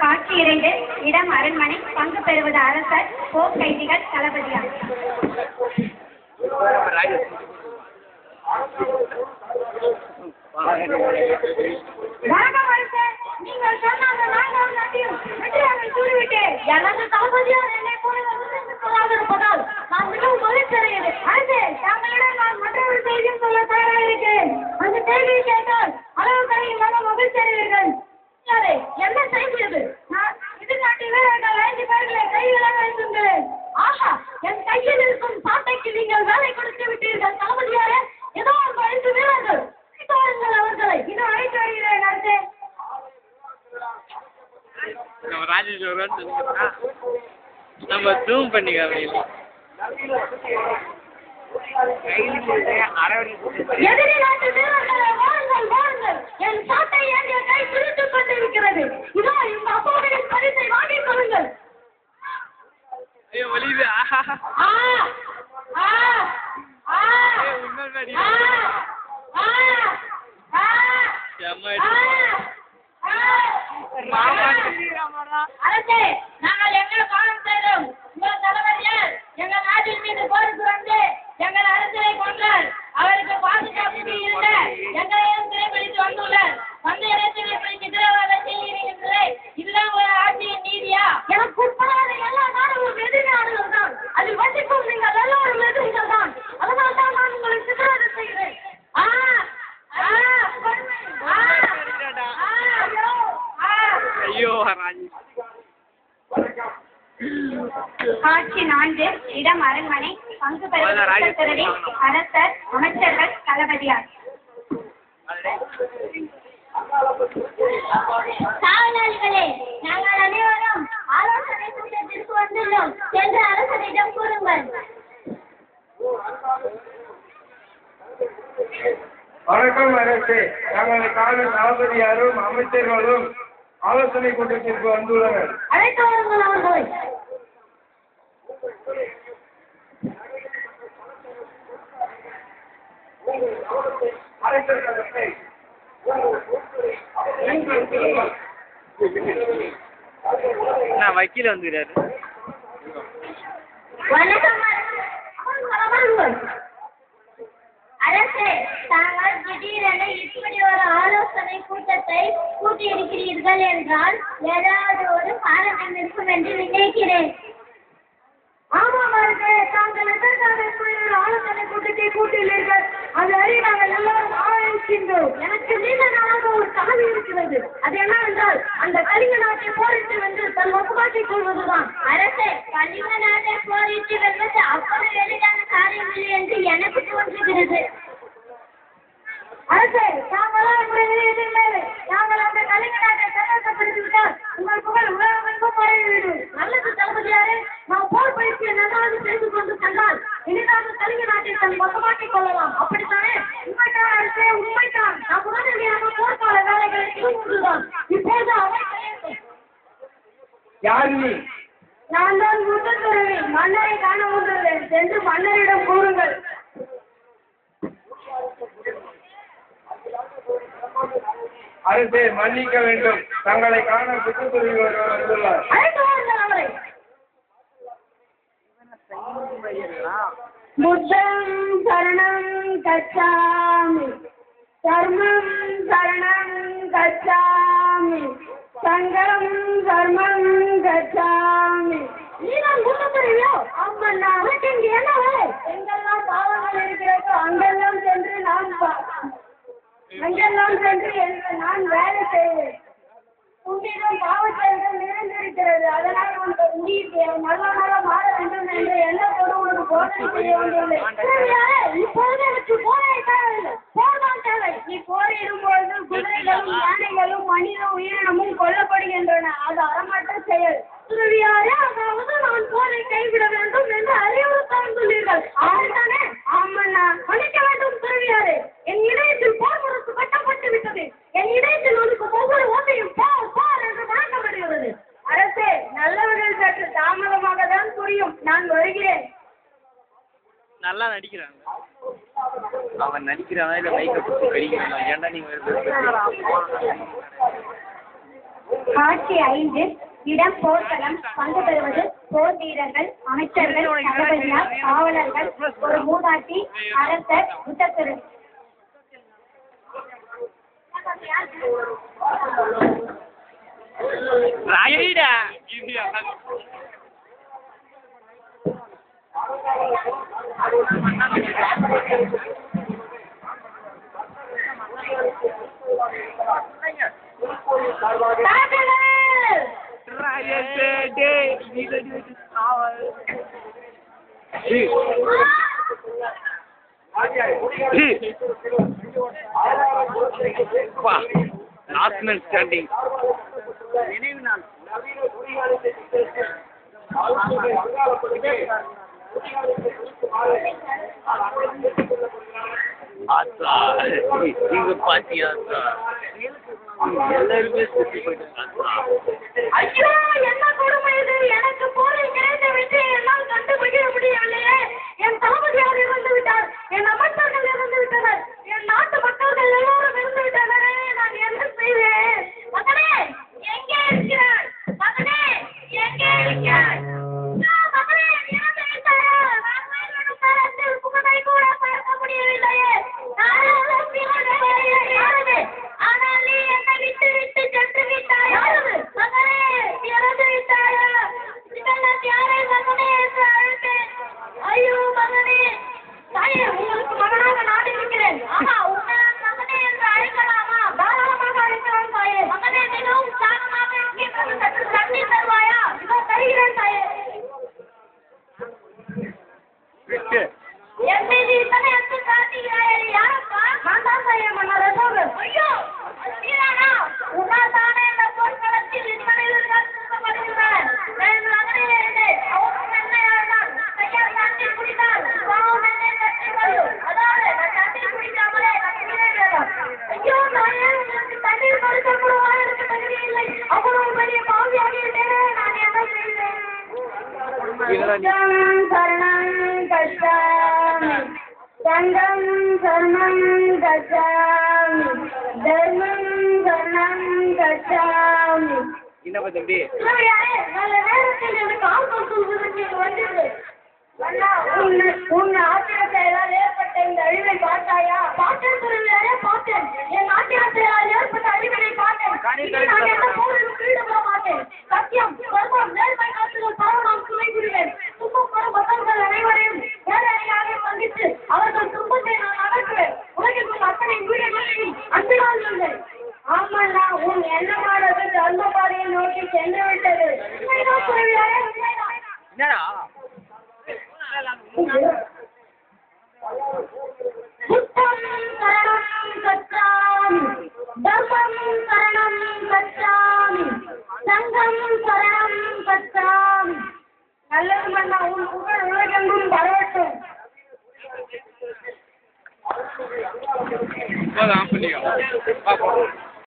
காட்சி 2 இடம் அரண்மனை பங்கு பெறுவது அரசர் போர் கைதிகள் தளபதியார். வணக்கம் அரசர், நீங்கள் சொன்ன அந்த 4வது நதியும் வெற்றியாக சூடிவிட்டு எனது தளபதியார் என்னை போராக இருப்பதால் நான் மிகவும் மகிழ்ச்சியடைகிறேன். அரசே, தாங்களிடம் நான் மற்றொரு செய்தியும் சொல்ல தயாராக இருக்கிறேன். அந்த செய்தியை கேட்டால் அளவு கடையில் மன மகிழ்ச்சி அடைவீர்கள். என்ன செய்தி அது? நான் எதிர்நாட்டு வீரர்கள் 5 பேர்களை கைவிலாக வைத்துள்ளேன். ஆஹா, என் கையில் இருக்கும் சாட்டைக்கு நீங்கள் வேலை கொடுத்து விட்டீர்கள் தளபதியாரே. ஏதோ ஒரு 5 வீரர்கள் அவர்களை இன்னும் அழைத்து வருகிறேன். அரசே, நம்ம ஜூம் பண்ணிக்கலாம். எதிரி நாட்டு வீரர்களை வாருங்கள் வாருங்கள், என் சாட்டை என் கை பிடித்துக் கொண்டிருக்கிறது. இதோ இந்த அப்போவின் பரிசை வாங்கிக் கொள்ளுங்கள். அரசே, நாங்கள் எங்கள் பாடம் செய்தோம். உங்கள் தளபதியார் எங்கள் நாட்டின் மீது போருக்கு வந்து எங்கள் அரசரை கொன்றார். அவருக்கு பாதுகாப்பு இருந்த எங்களையும் சிறைப்பிடித்து வந்துள்ளார். வந்து இறைச்சலை பிடித்து சிறைவாக செய்கிறீர்களே, இதுதான் ஒரு ஆட்சியின் நீதியா? எனக்கு உட்படாத எல்லா நாடுகளும் எதிரி நாடுகள் தான். அதில் வசிக்கும் நீங்கள் எல்லோரும் எதிரிகள் தான். அதனால் தான் நான் உங்களை சித்திரவதை செய்கிறேன். காட்சி 4 இடம் அரண்மனை பங்கு பெறுவது அரசர் அமைச்சர்கள் தளபதியார். காவலாளிகளே, நாங்கள் அனைவரும் ஆலோசனை கூட்டத்திற்கு வந்துள்ளோம் என்று அரசரிடம் கூறுங்கள். வணக்கம் அரசே, நமது கால தளபதியாரும் அமைச்சர்களும் ஆலோசனை கூட்டத்திற்கு வந்துள்ளனர். அழைத்து வாருங்கள் அவர்களை. வக்கீல் வந்துக்கிறாரு. வணக்கம் அரசே, தாங்கள் திடீரென இப்படி ஒரு ஆலோசனை கூட்டத்தை கூட்டியிருக்கிறீர்கள் என்றால் ஏதாவது ஒரு காரணம் இருக்கும் என்று நினைக்கிறேன். ஆமாம் அரசே, தாங்கள் எதற்காக இப்படி ஒரு ஆலோசனை கூட்டத்தை கூட்டியுள்ளீர்கள்? அதை அறிய நாங்கள் எல்லாரும் ஆராய்கின்றோம். எனக்கு நீண்ட நாளாக ஒரு கனவு இருக்கிறது. அது என்னவென்றால் அந்த கலிங்க நாட்டை போரிட்டு வென்று தன் வசமாக்கிக் கொள்வதுதான். அரசே, கலிங்க நாட்டை போரிட்டு வெல்வது அவ்வளவு எளிதான காரியம் இல்லை என்று எனக்கு தோன்றுகிறது. அரசே, நாங்களாம் நாங்கள் அந்த கலிங்க நாட்டை கையகப்படுத்தி விட்டால் உங்கள் புகழ் உலகமெங்கும் பரவிவிடும். நல்லது தளபதியாரே, நாம் போர் பயிற்சியை நன்றாக செய்து கொண்டு சென்றால் இனிதாக கலிங்க நாட்டை தன் வசமாக்கிக் கொள்ளலாம். அப்படித்தானே? உண்மைதான் அரசே, உண்மைதான். நாம் உடனடியாக போர்க்கால வேலைகளை திரும்புவதுதான். இப்போது அவை யார் நீ? நான் தான் முத்துத்துறவி. மன்னரை காண வந்துள்ளேன் என்று மன்னரிடம் கூறுங்கள். அரசே, மன்னிக்க வேண்டும், தங்களை காண புத்துத்துறை வந்துள்ளார். புத்தம் சரணம் கச்சாமி, தர்மம் சரணம் கச்சாமி, சங்கம் தர்மம் கச்சாமி. நீதான் முத்துத்துறையோ? ஆமாம், நான் அவருக்கு இங்கே என்ன வேலை? எங்கெல்லாம் பாவங்கள் இருக்கிறதோ அங்கெல்லாம் சென்று நான் வேலை செய்வேன். உன்னிடம் பாவச்செயல்கள் நிறைந்திருக்கிறது. அதனால் உனக்கு முடிவு நல்ல மாற வேண்டும் என்று எண்ணத்தோடு உனக்கு போதனை செய்ய வந்துள்ளேன். இப்பொழுது எனக்கு போரே தேவையில்லை, போர்தான் தேவை. நீ போரிடும் பொழுது குதிரைகளும் யானைகளும் மனித உயிரினமும் கொல்லப்படுகின்றன. அது அறமற்ற செயல். துறவியாரே, அதாவது நான் போரை கைவிட வேண்டும் என்று அறிவுறுத்தீர்கள். ஆமாம், ஆமண்ணா, மன்னிக்க வேண்டும் துறவியாரே. என் இதயத்தில் போர் முரசு கட்டப்பட்டு விட்டது. என் இதயத்தில் ஒதுக்கும் ஒவ்வொரு ஓட்டையும் போர் போர் என்று வழங்கப்படுகிறது. அரசே, நல்லவர்கள் சற்று தாமதமாக தான் புரியும். நான் வருகிறேன். நல்லா நடிக்கிறாங்க. அவன் நடிக்கிறானா இல்லை மைக்கை பிடிச்சி கடிக்கிறானா ஏன்டா நீங்கள் காட்சி 5 இடம் போர்க்களம் பங்கு பெறுவது போர் வீரர்கள் அமைச்சர்கள் தளபதியார் காவலர்கள் ஒரு மூதாட்டி அரசர் புத்தத்திரு ராயடா லாஸ்ட் மேன் ஸ்டாண்டிங் நினைவு நாள் ஆத்தா நீங்க பாத்தியா எல்லாருமே சுத்தி போயிட்டு ஐயோ என்ன கொடுமை இது எனக்கு போரில் கிடைத்த வெற்றியை என்னால் கண்டுபிடிக்க முடியவில்லையே என் தளபதியார் இறந்து விட்டார் என் அமைச்சர்கள் இறந்து விட்டனர் என் நாட்டு மக்கள்கள் எல்லோரும் இறந்து விட்டனரே நான் என்ன செய்வேன் மகனே எங்கே இருக்கிறார் மகனே எங்கே இருக்கிறார் மகனே இறந்து விட்டாரா நான் மேலும் தரத்தில் புகழை கூட பார்க்க முடியவில்லையே ஆனால் நீ என்னை விட்டு விட்டு சென்று விட்டாய் மகனே இறந்து விட்டாயா இதெல்லாம் யாரை மகனே என்று அழைத்தேன் ஐயோ மகனே தாயே உங்களுக்கு மகனாக நான் இருக்கிறேன் ஆமா உங்களை நான் மகனே என்று அழைக்கலாமா தாராளமாக அழைக்கலாம் தாயே மகனே மிகவும் சாதமாக இருக்கிறது சற்று தண்ணீர் தருவாயா இதோ தருகிறேன் தாயே என் மீது இத்தனை அச்சு காட்டுகிறாயே யாரப்பா நான் தான் தாயே மன்னர் அசோகர் ஐயோ நீதானா உன்னால் தானே இந்த போர்க்களத்தில் இத்தனை திருத்தப்படுகிறார் என் மகனே அவனும் என்னையாழ்தான் கையால் தண்ணீர் குடித்தால் பாவம் என்னை கட்டி கொள்ளும் அதாவது நான் தண்ணீர் குடிக்காமலே கட்டிக்கிறேன் ஐயோ தாயே உங்களுக்கு தண்ணீர் கொடுக்க கூட எனக்கு தகுதி இல்லை அவ்வளவு பெரிய பாவியாக இருந்தேனே நான் என்ன செய்வேன் சரணம் கச்சாமி சங்கம் சரணம் கச்சாமி தர்மம் சரணம் கச்சாமி என்னப்பா தம்பி நல்ல நேரத்தில் எனக்கு ஆக்கம் சொல்வதற்கு வந்தது உன் ஆத்திரத்தையால் ஏற்பட்ட இந்த அழிவை பார்த்தாயா பார்த்தேன் சொல்லுவாரே பார்த்தேன் என் ஆத்திரத்தையால் ஏற்பட்ட அழிவினை பார்த்தேன் நான் எந்த போரிலும் ஈடுபட மாட்டேன் சத்தியம் கர்மம் நேர்மை காத்துகள் பரவலாம் துணை புரிவேன் துன்பப்படும் மக்கள்கள் அனைவரையும் நேரடியாக சந்தித்து அவர்கள் துன்பத்தை நான் அகற்றுவேன் உலகிற்குள் அத்தனை வீடுகளையும் அன்பினால் இல்லை ஆமாண்ணா உன் எண்ணமானது தர்ம பாதையை நோக்கி சென்று விட்டது உண்மைதான் சொல்லுவாரே உண்மைதான் என்னடா புத்தம் சரணம் கச்சாமி தர்மம் சரணம் கச்சாமி சங்கம் சரணம் கச்சாமி நல்லது மன்னா உன் புகழ் உலகெங்கும் பரவட்டும் ஆஃப் பண்ணிக்கோ